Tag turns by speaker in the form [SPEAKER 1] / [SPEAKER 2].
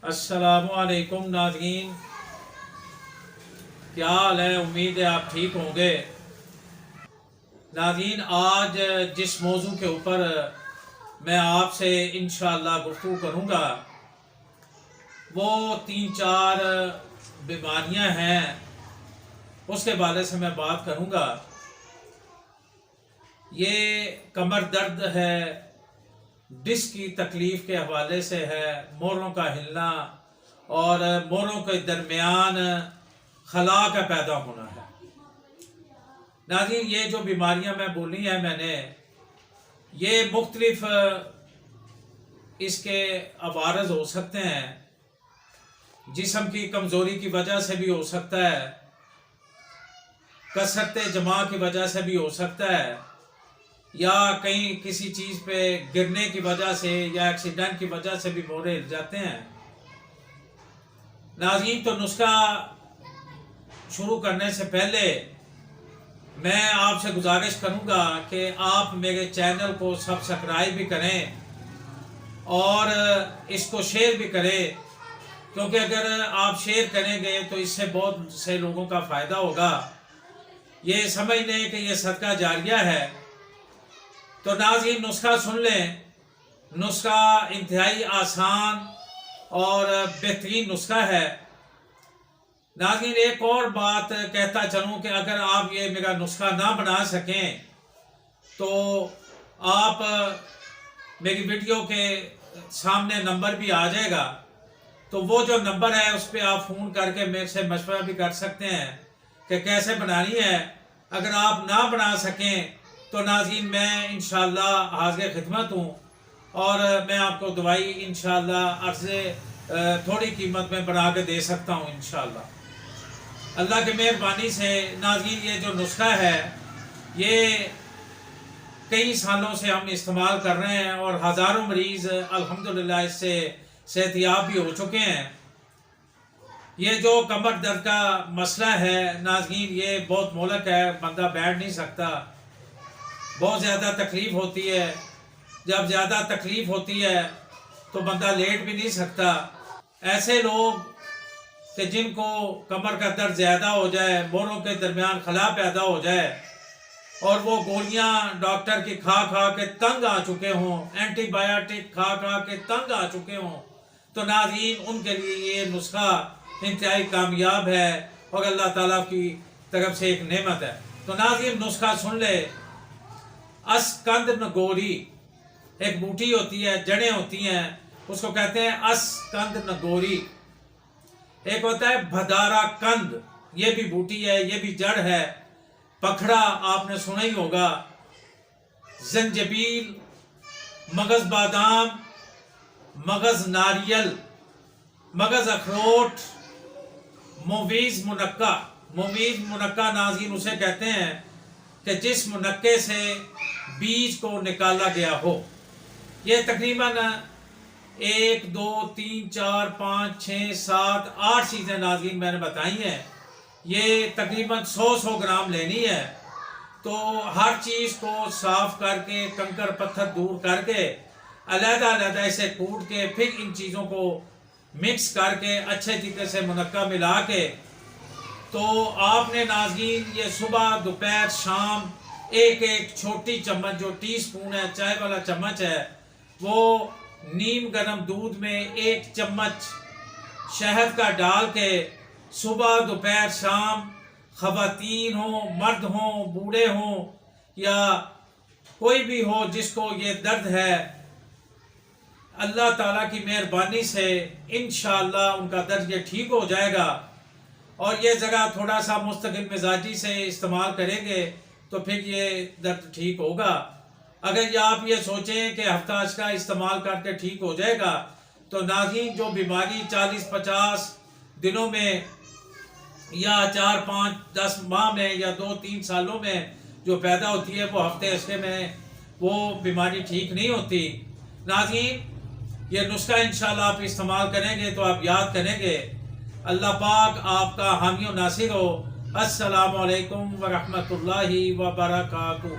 [SPEAKER 1] अस्सलामुअलैकुम नाज़रीन, क्या हाल है। उम्मीद है आप ठीक होंगे। नाज़रीन, आज जिस मौजू के ऊपर मैं आपसे इंशाअल्लाह गुफ्तगू करूँगा वो 3-4 बीमारियाँ हैं, उसके बारे से मैं बात करूँगा। ये कमर दर्द है, डिस्क की तकलीफ़ के हवाले से है, मोरों का हिलना और मोरों के दरमियान खला का पैदा होना है। नाज़रीन, ये जो बीमारियां मैं बोली हैं मैंने, ये मुख्तलिफ इसके अवारज हो सकते हैं। जिस्म की कमज़ोरी की वजह से भी हो सकता है, कसरत जमा की वजह से भी हो सकता है, या कहीं किसी चीज़ पे गिरने की वजह से या एक्सीडेंट की वजह से भी मोरे हिल जाते हैं। नाज़रीन, तो नुस्खा शुरू करने से पहले मैं आपसे गुजारिश करूंगा कि आप मेरे चैनल को सब्सक्राइब भी करें और इसको शेयर भी करें, क्योंकि अगर आप शेयर करेंगे तो इससे बहुत से लोगों का फ़ायदा होगा। ये समझ लें कि ये सदका जारिया है। तो नाज़रीन, नुस्खा सुन लें। नुस्खा इंतहाई आसान और बेहतरीन नुस्खा है। नाज़रीन, एक और बात कहता चलूँ कि अगर आप ये मेरा नुस्खा ना बना सकें तो आप मेरी वीडियो के सामने नंबर भी आ जाएगा, तो वो जो नंबर है उस पर आप फ़ोन करके मेरे से मशवरा भी कर सकते हैं कि कैसे बनानी है। अगर आप ना बना सकें तो नाज़रीन, मैं इंशाअल्लाह हाज़िर खिदमत हूँ और मैं आपको दवाई इंशाअल्लाह अर्ज़े थोड़ी कीमत में बना के दे सकता हूँ इंशाअल्लाह। अल्लाह की मेहरबानी से नाज़रीन, ये जो नुस्खा है ये कई सालों से हम इस्तेमाल कर रहे हैं और हज़ारों मरीज़ अल्हम्दुलिल्लाह इससे सेहतियाब भी हो चुके हैं। ये जो कमर दर्द का मसला है नाज़रीन, ये बहुत मोहलक है, बंदा बैठ नहीं सकता, बहुत ज़्यादा तकलीफ़ होती है। जब ज़्यादा तकलीफ़ होती है तो बंदा लेट भी नहीं सकता। ऐसे लोग कि जिनको कमर का दर्द ज़्यादा हो जाए, मोरों के दरमियान खला पैदा हो जाए और वो गोलियां डॉक्टर की खा खा के तंग आ चुके हों, एंटीबायोटिक खा खा के तंग आ चुके हों, तो नाज़रीन उनके लिए ये नुस्खा इंतहाई कामयाब है और अल्लाह ताला की तरफ से एक नेमत है। तो नाज़रीन, नुस्खा सुन ले। अस्कंद नगोरी एक बूटी होती है, जड़ें होती हैं, उसको कहते हैं अस्कंद नगोरी। एक होता है भदारा कंद, ये भी बूटी है, ये भी जड़ है। पखड़ा आपने सुना ही होगा। जंजबील, मगज बादाम, मगज नारियल, मगज अखरोट, मोवीज मुनक्का। मोवीज मुनक्का नाज़रीन उसे कहते हैं कि जिस मुनक्के से बीज को निकाला गया हो। ये तकरीबन 1, 2, 3, 4, 5, 6, 7, 8 चीज़ें नाज़रीन मैंने बताई हैं। ये तकरीबन 100 ग्राम लेनी है। तो हर चीज़ को साफ़ करके कंकर पत्थर दूर करके अलग-अलग इसे कूट के फिर इन चीज़ों को मिक्स करके अच्छे तरीके से मुनक्का मिला के, तो आपने नाज़रीन ये सुबह दोपहर शाम एक छोटी चम्मच, जो टीस्पून है, चाय वाला चम्मच है, वो नीम गर्म दूध में 1 चम्मच शहद का डाल के सुबह दोपहर शाम, ख़वातीन हो, मर्द हो, बूढ़े हो या कोई भी हो जिसको ये दर्द है, अल्लाह ताला की मेहरबानी से इंशाअल्लाह उनका दर्द ये ठीक हो जाएगा। और ये ज़रा थोड़ा सा मुस्तकिल मिजाजी से इस्तेमाल करेंगे तो फिर ये दर्द ठीक होगा। अगर आप ये सोचें कि हफ्ता का इस्तेमाल करके ठीक हो जाएगा, तो नाज़रीन जो बीमारी 40-50 दिनों में या 4-5-10 माह में या 2-3 सालों में जो पैदा होती है, वो हफ्ते में वो बीमारी ठीक नहीं होती। नाज़रीन, ये नुस्खा इंशाअल्लाह आप इस्तेमाल करेंगे तो आप याद करेंगे। अल्लाह पाक आपका हामी और नासिर हो। अस्सलामु अलैकुम व रहमतुल्लाहि व बरकातुहू।